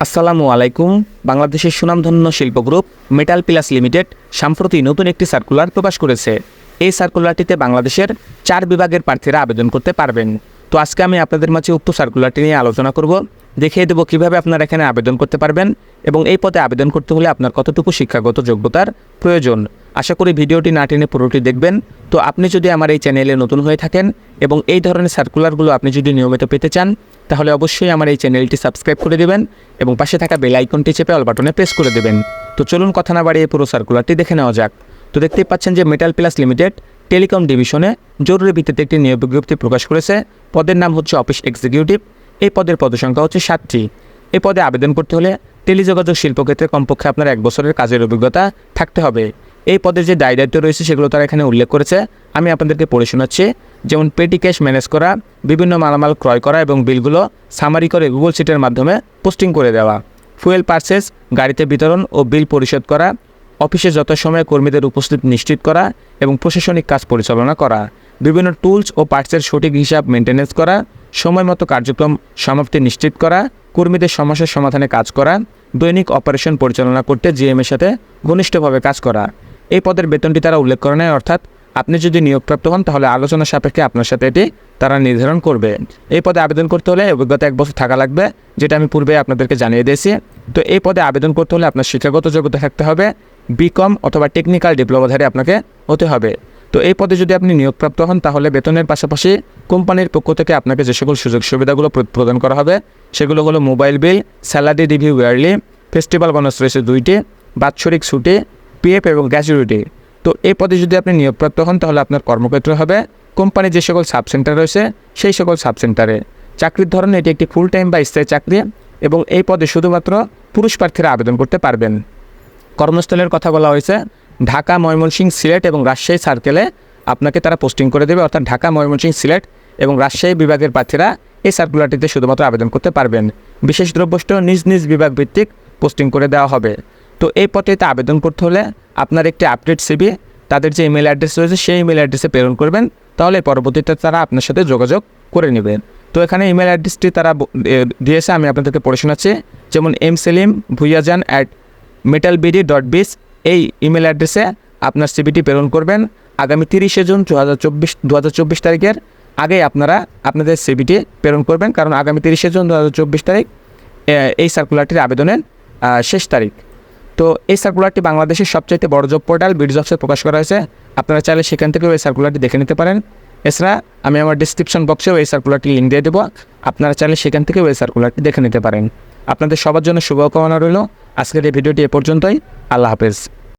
আসসালামু আলাইকুম। বাংলাদেশের সুনামধন্য শিল্প গ্রুপ মেটাল প্লাস লিমিটেড সম্প্রতি নতুন একটি সার্কুলার প্রকাশ করেছে। এই সার্কুলারটিতে বাংলাদেশের 4 বিভাগের প্রার্থীরা আবেদন করতে পারবেন। তো আজকে আমি আপনাদের মাঝে উক্ত সার্কুলারটি নিয়ে আলোচনা করব, দেখিয়ে দেবো কীভাবে আপনারা এখানে আবেদন করতে পারবেন এবং এই পদে আবেদন করতে হলে আপনার কতটুকু শিক্ষাগত যোগ্যতার প্রয়োজন। আশা করি ভিডিওটি না টেনে পুরোটি দেখবেন। তো আপনি যদি আমার এই চ্যানেলে নতুন হয়ে থাকেন এবং এই ধরনের সার্কুলারগুলো আপনি যদি নিয়মিত পেতে চান, তাহলে অবশ্যই আমার এই চ্যানেলটি সাবস্ক্রাইব করে দেবেন এবং পাশে থাকা বেল আইকনটি চেপে অল বাটনে প্রেস করে দেবেন। তো চলুন কথা না বাড়িয়ে পুরো সার্কুলারটি দেখে নেওয়া যাক। তো দেখতেই পাচ্ছেন যে মেটাল প্লাস লিমিটেড টেলিকম ডিভিশনে জরুরি ভিত্তিতে একটি নিয়োগ বিজ্ঞপ্তি প্রকাশ করেছে। পদের নাম হচ্ছে অফিস এক্সিকিউটিভ। এই পদের পদসংখ্যা হচ্ছে 7টি। এই পদে আবেদন করতে হলে টেলিযোগাযোগ শিল্পক্ষেত্রে কমপক্ষে আপনার 1 বছরের কাজের অভিজ্ঞতা থাকতে হবে। এই পদের যে দায়িত্ব রয়েছে সেগুলো তারা এখানে উল্লেখ করেছে, আমি আপনাদেরকে পড়ে শোনাচ্ছি। যেমন পেটি ক্যাশ ম্যানেজ করা, বিভিন্ন মালামাল ক্রয় করা এবং বিলগুলো সামারি করে গুগল শিটের মাধ্যমে পোস্টিং করে দেওয়া, ফুয়েল পারচেজ, গাড়িতে বিতরণ ও বিল পরিশোধ করা, অফিসে যথাসময়ে কর্মীদের উপস্থিতি নিশ্চিত করা এবং প্রশাসনিক কাজ পরিচালনা করা, বিভিন্ন টুলস ও পার্টসের সঠিক হিসাব মেনটেন্যান্স করা, সময়মতো কার্যক্রম সমাপ্তি নিশ্চিত করা, কর্মীদের সমস্যার সমাধানে কাজ করা, দৈনিক অপারেশন পরিচালনা করতে জিএমের সাথে ঘনিষ্ঠভাবে কাজ করা। এই পদের বেতনটি তারা উল্লেখ করে নেয়, অর্থাৎ আপনি যদি নিয়োগপ্রাপ্ত হন তাহলে আলোচনা সাপেক্ষে আপনার সাথে এটি তারা নির্ধারণ করবে। এই পদে আবেদন করতে হলে অভিজ্ঞতা 1 বছর থাকা লাগবে, যেটা আমি পূর্বে আপনাদেরকে জানিয়ে দিয়েছি। তো এই পদে আবেদন করতে হলে আপনার শিক্ষাগত যোগ্যতা থাকতে হবে, বিকম অথবা টেকনিক্যাল ডিপ্লোমাধারী আপনাকে হতে হবে। তো এই পদে যদি আপনি নিয়োগপ্রাপ্ত হন তাহলে বেতনের পাশাপাশি কোম্পানির পক্ষ থেকে আপনাকে যে সকল সুযোগ সুবিধাগুলো প্রদান করা হবে সেগুলো হলো mobile bill, salary review yearly, festival bonus রয়েছে 2টি, বাৎসরিক ছুটি, পিএফ এবং গ্র্যাচুইটি। তো এই পদে যদি আপনি নিয়োগপ্রাপ্ত হন তাহলে আপনার কর্মক্ষেত্র হবে কোম্পানির যে সকল সাব সেন্টার রয়েছে সেই সকল সাব সেন্টারে। চাকরির ধরন এটি একটি ফুল টাইম বা স্থায়ী চাকরি এবং এই পদে শুধুমাত্র পুরুষ প্রার্থীরা আবেদন করতে পারবেন। কর্মস্থলের কথা বলা হয়েছে ঢাকা, ময়মনসিংহ, সিলেট এবং রাজশাহী সার্কেলে আপনাকে তারা পোস্টিং করে দেবে, অর্থাৎ ঢাকা, ময়মনসিংহ, সিলেট এবং রাজশাহী বিভাগের প্রার্থীরা এই সার্কুলারটিতে শুধুমাত্র আবেদন করতে পারবেন। বিশেষ দ্রব্যষ্ট নিজ নিজ বিভাগ ভিত্তিক পোস্টিং করে দেওয়া হবে। তো এই পদটিতে আবেদন করতে হলে আপনার একটি আপডেট সিভি তাদের যে ইমেল অ্যাড্রেস রয়েছে সেই ইমেল অ্যাড্রেসে প্রেরণ করবেন, তাহলে পরবর্তীতে তারা আপনার সাথে যোগাযোগ করে নেবেন। তো এখানে ইমেল অ্যাড্রেসটি তারা দিয়েছে, আমি আপনাদেরকে পড়ে শোনাচ্ছি। যেমন mselim.bhuiajan@metalbd.biz এই ইমেল অ্যাড্রেসে আপনার সিভিটি প্রেরণ করবেন। আগামী 30শে জুন 2024 তারিখের আগেই আপনারা আপনাদের সিভিটি প্রেরণ করবেন, কারণ আগামী 30শে জুন 2024 তারিখ এই সার্কুলারটির আবেদনের শেষ তারিখ। তো এই সার্কুলারটি বাংলাদেশের সবচাইতে বড় জব পোর্টাল বিডজবসে প্রকাশ করা হয়েছে। আপনারা চাইলে সেখান থেকেও এই সার্কুলারটি দেখে নিতে পারেন। এছাড়া আমি আমার ডিসক্রিপশন বক্সেও এই সার্কুলারটির লিঙ্ক দিয়ে দেবো, আপনারা চাইলে সেখান থেকেও এই সার্কুলারটি দেখে নিতে পারেন। আপনাদের সবার জন্য শুভকামনা রইল। আজকের এই ভিডিওটি এ পর্যন্তই। আল্লাহ হাফেজ।